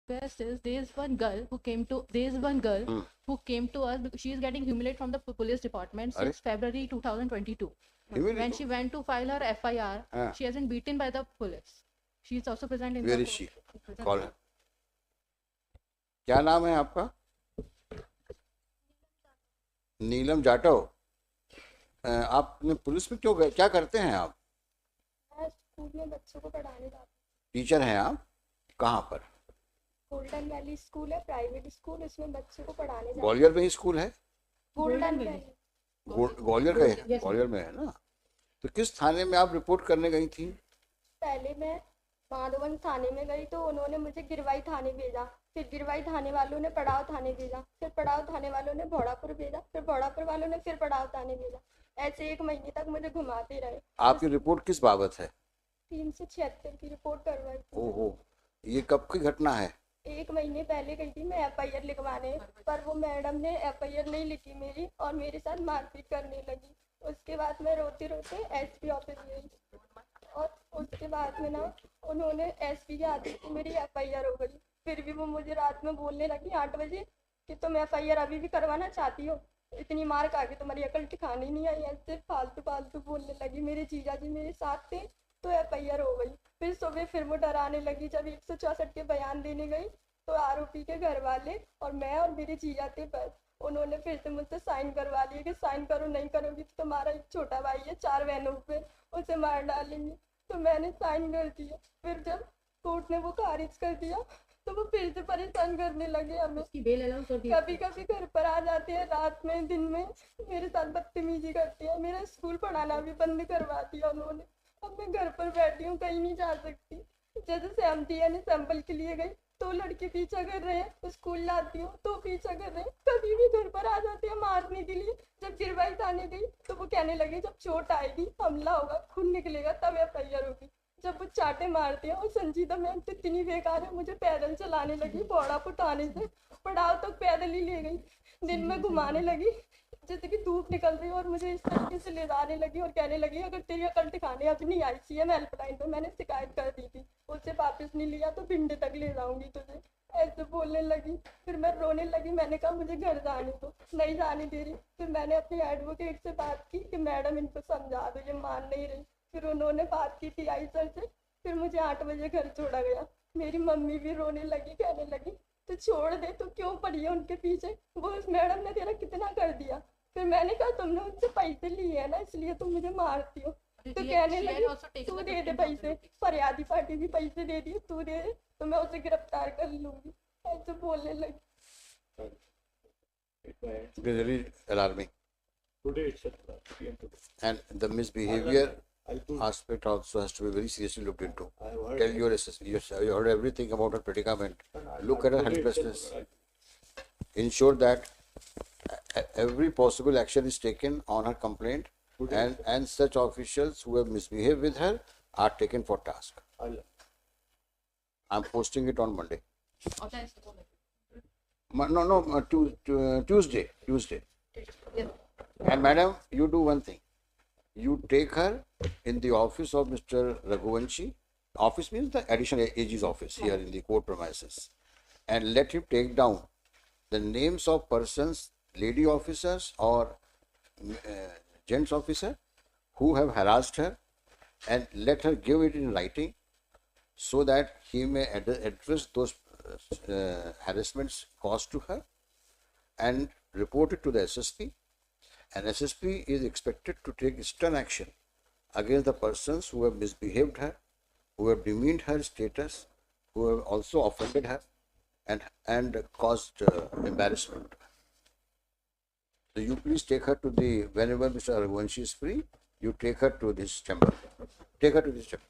best is there is one girl who came to us because she is getting humiliated from the police department since February 2022. When she went to file her FIR, she has been beaten by the police. She is also present in. Where is she? Call her. क्या नाम है आपका? नीलम जाटव. आपने police में क्यों गए? क्या करते हैं आप? स्कूल में बच्चों को पढ़ाने जाती हूँ. टीचर हैं आप? कहाँ पर? गोल्डन वैली स्कूल है, प्राइवेट स्कूल, इसमें बच्चों को पढ़ाने जाती हूँ. ग्वालियर में ही स्कूल है? Golden Valley. ग्वालियर का है? ग्वालियर में है ना. तो किस थाने में आप रिपोर्ट करने गई थी? पहले मैं माधवन थाने में गई तो उन्होंने मुझे गिरवाई थाने भेजा. फिर गिरवाई थाने वालों ने पड़ाव थाने भेजा. फिर पड़ाव थाने वालों ने भोड़ापुर भेजा. फिर भोड़ापुर वालों ने फिर पड़ाव थाने भेजा. ऐसे 1 महीने तक मुझे घुमाते रहे. आपकी रिपोर्ट किस बाबत है? 376 की रिपोर्ट करवाई. ओहो, ये कब की घटना है? 1 महीने पहले गई थी मैं FIR लिखवाने, पर वो मैडम ने FIR नहीं लिखी मेरी और मेरे साथ मारपीट करने लगी. उसके बाद मैं रोते रोते SP ऑफिस गई और उसके बाद में ना उन्होंने SP के आदेश से मेरी FIR हो गई. फिर भी वो मुझे रात में बोलने लगी 8 बजे कि तुम FIR अभी भी करवाना चाहती हो, इतनी मार खा के तुम्हारी अकल ठिकाने नहीं आई. ऐसे फालतू फालतू बोलने लगी. मेरे जीजा जी मेरे साथ थे तो FIR हो गई. फिर सुबह फिर वो डराने लगी. जब 164 के बयान देने गई तो आरोपी के घर वाले और मैं और मेरे जीजा थे बस. उन्होंने फिर से मुझसे साइन करवा लिए कि साइन करो, नहीं करोगी तो तुम्हारा एक छोटा भाई है 4 बहनों पे, उसे मार डालेंगे. तो मैंने साइन कर दिया. फिर जब कोर्ट ने वो खारिज कर दिया तो वो फिर से परेशान करने लगे हमें. कभी कभी घर पर आ जाते हैं रात में, दिन में मेरे साथ बदतमीजी करते हैं. मेरा स्कूल पढ़ाना भी बंद करवा दिया उन्होंने. अब मैं घर पर बैठी हूँ, कहीं नहीं जा सकती. जैसे सहमती यानी सैंपल के लिए गई तो लड़के पीछा कर रहे हैं, स्कूल लाती हूँ तो पीछा कर रहे हैं. कभी भी घर पर आ जाते हैं मारने के लिए. जब गिरवाई थाने गई तो वो कहने लगे जब चोट आएगी, हमला होगा, खून निकलेगा तब FIR होगी. जब वो चाटे मारते हैं. और संजीदा मैम तो इतनी बेकार है, मुझे पैदल चलाने लगी. भोड़ापुर थाने से पड़ाव तक पैदल ही ले गई. दिन में घुमाने लगी जैसे कि धूप निकल रही और मुझे इस तरीके से ले जाने लगी और कहने लगी अगर तेरी अकल ठिकाने अब नहीं आई. CM हेल्पलाइन पे मैंने शिकायत कर दी थी, उससे वापस नहीं लिया तो भिंडे तक ले जाऊंगी तुझे, ऐसे बोलने लगी. फिर मैं रोने लगी. मैंने कहा मुझे घर जाने दो, नहीं जाने दे रही. फिर मैंने अपने एडवोकेट से बात की कि मैडम इनको समझा दो, ये मान नहीं रही. फिर उन्होंने बात की TI सर से. फिर मुझे 8 बजे घर छोड़ा गया. मेरी मम्मी भी रोने लगी, कहने लगी तो छोड़ दे, तो क्यों पड़ी है उनके पीछे, वो उस मैडम ने तेरा कितना कर दिया. फिर मैंने कहा तुमने उनसे पैसे लिए है ना, इसलिए तुम मुझे मारती हो. तो कहने लगी तू दे दे पैसे, फरियादी पार्टी भी पैसे दे दी, तू दे दे तो मैं उसे गिरफ्तार कर लूंगी, ऐसे बोलने लगी. It is very alarming. Today itself. And the misbehavior aspect also has to be very seriously looked into. Tell your assessment. You heard everything about her predicament. Look at her helplessness. Ensure that every possible action is taken on her complaint, and such officials who have misbehaved with her are taken for task. I'm posting it on Monday. No, Tuesday. And madam, you do one thing. You take her in the office of Mr. Raghuvanshi. Office means the additional AG's office here in the court premises, and let him take down the names of persons, lady officers or gents officer who have harassed her, and let her give it in writing so that he may address those harassments caused to her and report it to the SSP. And SSP is expected to take stern action against the persons who have misbehaved her, who have demeaned her status, who have also offended her and caused embarrassment. So you please take her to the, whenever Mr. Raghuvanshi is free, you take her to this chamber. Take her to this chamber.